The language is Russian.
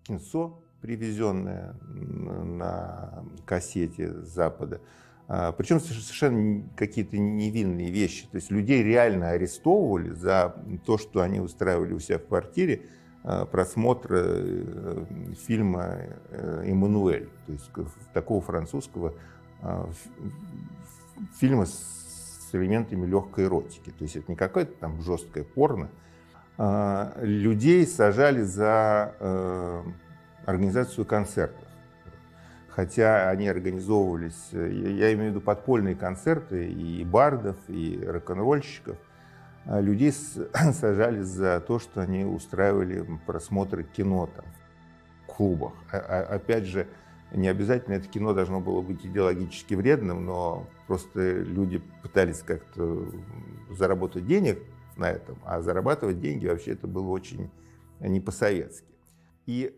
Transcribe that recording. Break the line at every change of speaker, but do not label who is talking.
кинцо, привезенное на кассете с Запада. Причем совершенно какие-то невинные вещи. То есть людей реально арестовывали за то, что они устраивали у себя в квартире просмотр фильма «Эммануэль», то есть такого французского фильма с элементами легкой эротики. То есть это не какое-то там жесткое порно. Людей сажали за организацию концертов. Хотя они организовывались, я имею в виду подпольные концерты и бардов, и рок-н-ролльщиков. Людей сажали за то, что они устраивали просмотры кино там, в клубах. Опять же, не обязательно это кино должно было быть идеологически вредным, но просто люди пытались как-то заработать денег на этом, а зарабатывать деньги вообще это было очень не по-советски. И